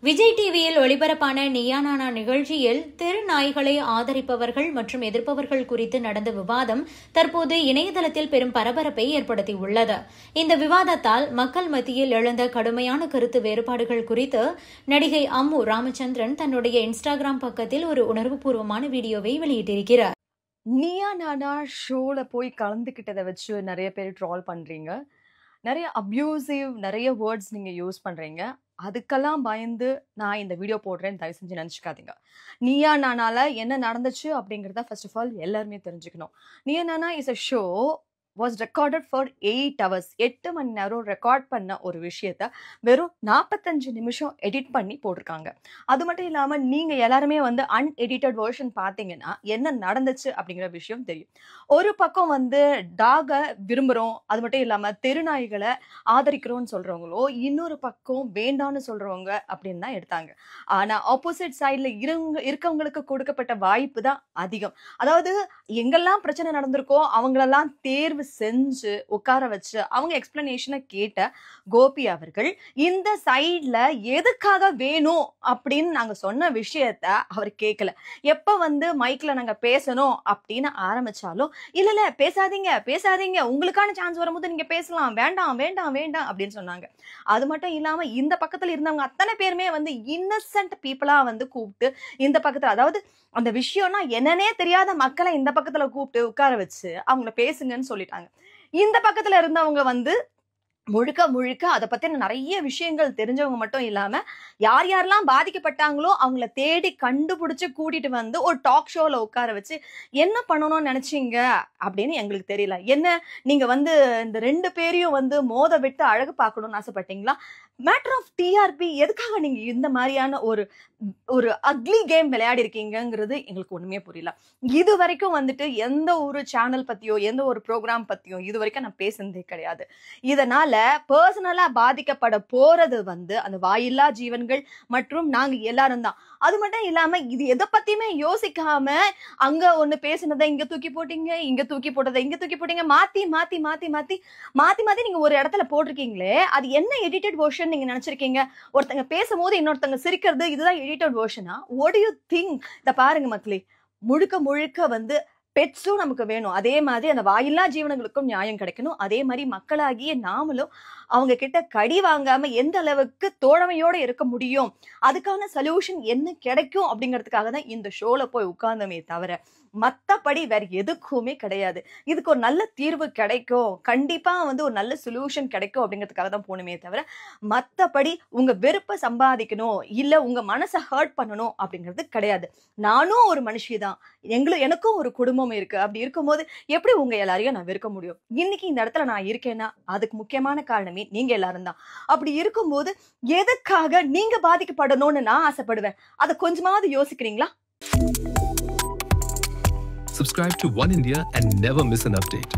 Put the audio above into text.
விஜய் டிவியில் ஒளிபரப்பான நீயா நானா நிகழ்ச்சியில் தெரு நாய்களை ஆதரிப்பவர்கள் மற்றும் எதிர்ப்பவர்கள் குறித்து நடந்த விவாதம் தற்போது இணையதளத்தில் பெரும் பரபரப்பை ஏற்படுத்தியுள்ளது. இந்த விவாதத்தால் மக்கள் மத்தியில் எழுந்த கடுமையான கருத்து வேறுபாடுகள் குறித்து நடிகை அம்மு ராமச்சந்திரன் தன்னுடைய இன்ஸ்டாகிராம் பக்கத்தில் ஒரு உணர்வுபூர்வமான வீடியோவை வெளியிட்டிருக்கிறார். நீயா நானா ஷோல போய் கலந்துக்கிட்டதை வச்சு நிறைய பேர் ட்ரால் பண்றீங்க, நிறைய அப்யூசிவ் நிறைய வேர்ட்ஸ் நீங்க யூஸ் பண்றீங்க. அதுக்கெல்லாம் பயந்து நான் இந்த வீடியோ போடுறேன்னு தயவு செஞ்சு நினச்சிக்காதீங்க. நீயா நானால என்ன நடந்துச்சு அப்படிங்கிறத ஃபர்ஸ்ட் ஆஃப் ஆல் எல்லாருமே தெரிஞ்சுக்கணும். Neeya Naana is a show was recorded for 8 hours. 8 மணி நேரம் ரெக்கார்ட் பண்ண ஒரு விஷயத்த வெறும் 45 நிமிஷம் எடிட் பண்ணி போட்டிருக்காங்க. அது மட்டும் இல்லாமல் நீங்கள் எல்லாருமே வந்து அன்எடிட்டட் வெர்ஷன் பார்த்தீங்கன்னா என்ன நடந்துச்சு அப்படிங்கிற விஷயம் தெரியும். ஒரு பக்கம் டாகை விரும்புகிறோம், அது மட்டும் இல்லாமல் தெருநாய்களை ஆதரிக்கிறோம்னு சொல்கிறவங்களோ, இன்னொரு பக்கம் வேண்டான்னு சொல்கிறவங்க அப்படின்னு தான் எடுத்தாங்க. ஆனால் ஆப்போசிட் சைடில் இருக்கவங்களுக்கு கொடுக்கப்பட்ட வாய்ப்பு தான் அதிகம். அதாவது எங்கெல்லாம் பிரச்சனை நடந்திருக்கோ அவங்களெல்லாம் தேர்வு செஞ்சு உட்கார வச்சு அவங்க எக்ஸ்பிளனேஷனை கேட்ட கோபி அவர்கள் இந்த சைட்ல எதுக்காக வேணும் அப்படின்னு நாங்க சொன்ன விஷயத்த அவர் கேட்கல. எப்ப மைக்ல நாங்க பேசணும் அப்படின்னு ஆரம்பிச்சாலும் இல்ல பேசாதீங்க பேசாதீங்க, உங்களுக்கான சான்ஸ் வரும்போது நீங்க பேசலாம், வேண்டாம் வேண்டாம் வேண்டாம் அப்படின்னு சொன்னாங்க. அது மட்டும் இல்லாம இந்த பக்கத்துல இருந்தவங்க அத்தனை பேருமே இன்னசென்ட் பீப்புளா கூப்பிட்டு இந்த பக்கத்துல, அதாவது அந்த விஷயம்னா என்னன்னே தெரியாத மக்களை இந்த பக்கத்துல கூப்பிட்டு உட்கார வச்சு அவங்கள பேசுங்கன்னு சொல்லிட்டாங்க. இந்த பக்கத்துல இருந்தவங்க முழுக்க முழுக்க அதை பத்தின நிறைய விஷயங்கள் தெரிஞ்சவங்க மட்டும் இல்லாம யார் யாரெல்லாம் பாதிக்கப்பட்டாங்களோ அவங்கள தேடி கண்டுபிடிச்சு கூட்டிட்டு ஒரு டாக் ஷோல உட்கார வச்சு என்ன பண்ணணும்னு நினைச்சீங்க அப்படின்னு எங்களுக்கு தெரியல. என்ன நீங்க இந்த ரெண்டு பேரையும் மோத விட்டு அழகு பார்க்கணும்னு ஆசைப்பட்டீங்களா? மேட்டர் ஆஃப் டிஆர்பி எதுக்காக நீங்க இந்த மாதிரியான ஒரு அக்லி கேம் விளையாடி இருக்கீங்கிறது எங்களுக்கு ஒண்ணுமே புரியல. இது வரைக்கும் எந்த ஒரு சேனல் பத்தியோ எந்த ஒரு ப்ரோக்ராம் பத்தியோ இது வரைக்கும் நான் பேசுனதே கிடையாது. இதனால பர்சனலா பாதிக்கப்பட போறது அந்த வாயில்லா ஜீவன்கள் மற்றும் நாங்க எல்லாரும் தான். அது மட்டும் இல்லாம இது எதை பத்தியுமே யோசிக்காம அங்க ஒண்ணு பேசுனதை இங்க தூக்கி போட்டீங்க, இங்க தூக்கி போட்டதை இங்க தூக்கி போட்டீங்க, மாத்தி மாத்தி மாத்தி மாத்தி மாத்தி மாத்தி நீங்க ஒரு இடத்துல போட்டிருக்கீங்களே, அது என்ன எடிட்டட் வெர்ஷன் நீங்க நினைச்சிருக்கீங்க? ஒருத்தங்க பேசும்போது இன்னொருத்தங்க சிரிக்கிறது இதுதான் எடிட்டட் வெர்ஷனா? What do you think? இத பாருங்க மக்களே, முழுக்க முழுக்க பெட்ஸும் நமக்கு வேணும், அதே மாதிரி அந்த வாயில்லா ஜீவனங்களுக்கும் நியாயம் கிடைக்கணும். அதே மாதிரி மக்களாகிய நாமளும் அவங்க கிட்ட கடி வாங்காம எந்த அளவுக்கு தோழமையோட இருக்க முடியும், அதுக்கான சொல்யூஷன் என்ன கிடைக்கும் அப்படிங்கிறதுக்காக தான் இந்த ஷோல போய் உட்கார்ந்தமே தவிர மத்தபடி வேற எதுக்குமே கிடையாது. இதுக்கு ஒரு நல்ல தீர்வு கிடைக்கும், கண்டிப்பா ஒரு நல்ல சொல்யூஷன் கிடைக்கும் அப்படிங்கிறதுக்காக தான் போகணுமே தவிர மத்தபடி உங்க வெறுப்பை சம்பாதிக்கணும் இல்ல உங்க மனசை ஹர்ட் பண்ணணும் அப்படிங்கிறது கிடையாது. நானும் ஒரு மனுஷி தான், எனக்கும் ஒரு குடும்பம் இருக்கு. அப்படி இருக்கும்போது எப்படி உங்க எல்லாரையும் நான் வெறுக்க முடியும்? இன்னைக்கு இந்த இடத்துல நான் இருக்கேன்னா அதுக்கு முக்கியமான காரணமே நீங்க எல்லாரும் தான். அப்படி இருக்கும்போது எதுக்காக நீங்க பாதிக்கப்படணும்னு நான் ஆசைப்படுவேன்? அதை கொஞ்சமாவது யோசிக்கிறீங்களா? Subscribe to One India and never miss an update.